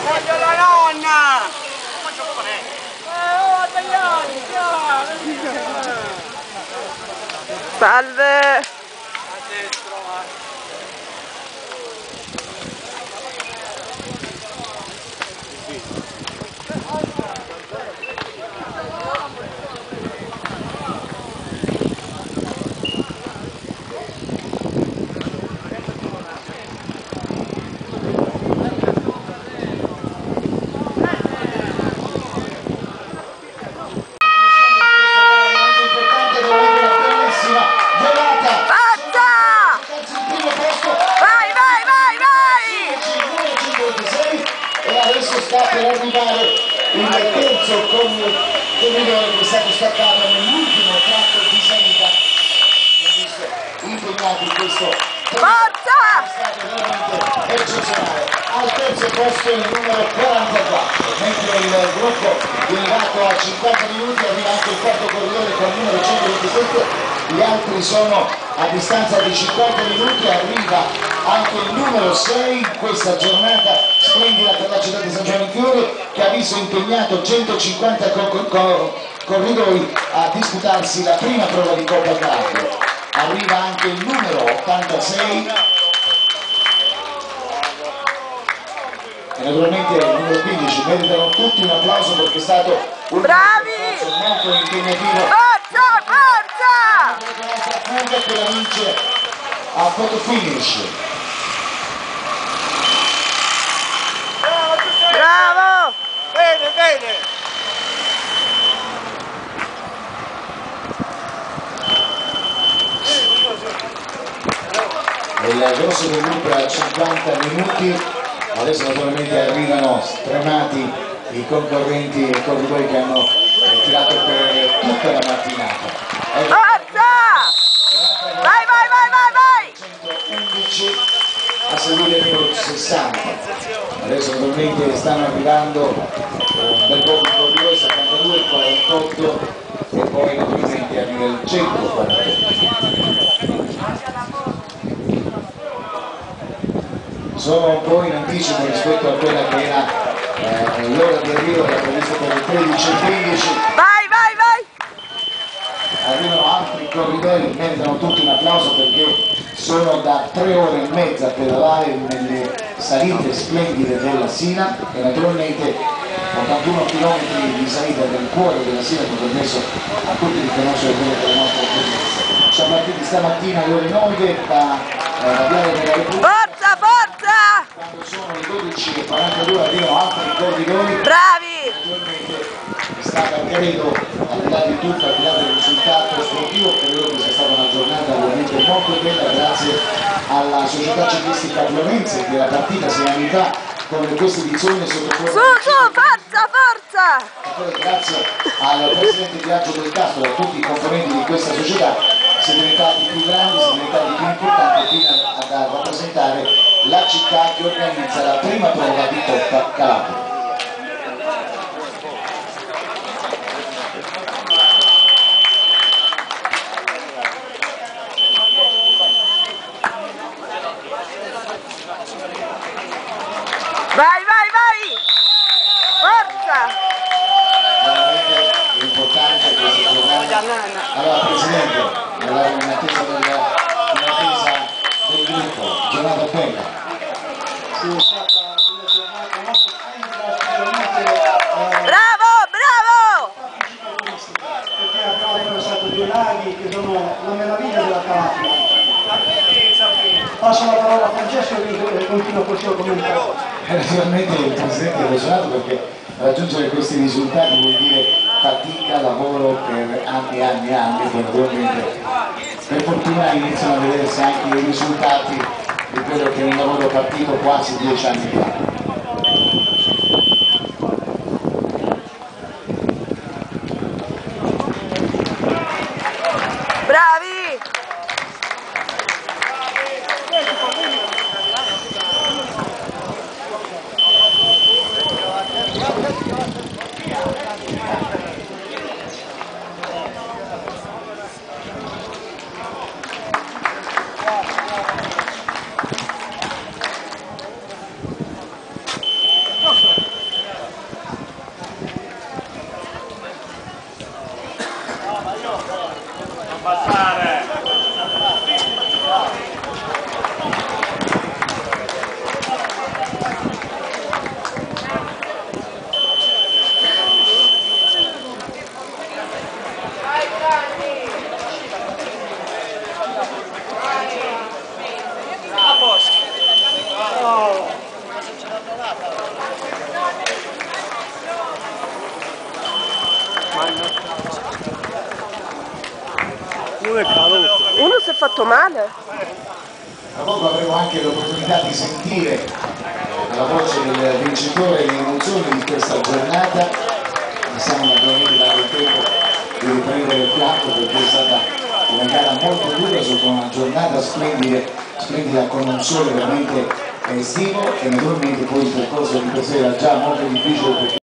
Voglio la nonna! Salve! Sta per arrivare il terzo corridore che è stato staccato nell'ultimo tratto di salita. Ho visto impegnati in questo forza! È stato veramente eccezionale. Al terzo posto il numero 44, mentre il gruppo delegato a 50 minuti arriva anche il quarto corridore con il numero 127, gli altri sono a distanza di 50 minuti, arriva anche il numero 6 in questa giornata splendida per la città di San Giovanni Fiore, che ha visto impegnato 150 corridori a disputarsi la prima prova di Coppa Calabria. Arriva anche il numero 86 e naturalmente il numero 15. Meritano tutti un applauso perché è stato un percorso molto impegnativo. Forza, forza! Che la vince a photo finish. Bravo! Bene, bene! Il grosso del gruppo è a 50 minuti, adesso naturalmente arrivano stremati i concorrenti e i corridori che hanno tirato per tutta la mattinata. Forza! Vai, vai, vai, vai, vai! 111 a seguire il numero 60. Adesso naturalmente stanno arrivando un bel po' di corridori, 72, 48 e poi naturalmente arriva il 148. Sono un po' in anticipo rispetto a quella che era l'ora di arrivo, che era prevista per le 13:15. Vai, vai, vai! Arrivano altri corridori, meritano tutti un applauso perché sono da 3 ore e mezza a pedalare nelle salite splendide della Sina e naturalmente 81 km di salita del cuore della Sina che ha permesso a tutti di conoscere quello che è la nostra esperienza. Siamo partiti stamattina alle ore 9 da Viale della Repubblica. Forza, forza! Quando sono le 12:42 arrivano altri corridori. Bravi! Naturalmente è stata, credo, al di là di tutto, al di là del risultato sportivo, credo che sia stata una giornata veramente molto bella grazie alla società ciclistica Florence che era partita 6 anni fa con questa edizione sotto Su, su, forza, forza! e poi grazie al presidente Biagio del Castro e a tutti i componenti di questa società si è diventati più grandi, si è diventati più importanti fino a rappresentare la città che organizza la prima prova di Coppa Calabria. Vai, vai, vai! Forza! Veramente importante questa giornata. Allora Presidente, in attesa del gruppo, giornata bella. Sì, è stata una giornata molto splendida, sicuramente Bravo, bravo! perché abbiamo attraversato 2 laghi che sono la meraviglia della Calabria. Passo la parola a Francesco che continua così a commentare. Naturalmente il Presidente è emozionato perché raggiungere questi risultati vuol dire fatica, lavoro per anni e anni e anni, poi naturalmente per fortuna iniziano a vedersi anche i risultati di quello che è un lavoro partito quasi 10 anni fa. Bravi! fatto male? Tra poco avremo anche l'opportunità di sentire la voce del vincitore e le emozioni di questa giornata. Possiamo naturalmente dare il tempo di riprendere il fianco perché è stata una gara molto dura sotto una giornata splendida con un sole veramente estivo e naturalmente poi il percorso di per sé era già molto difficile perché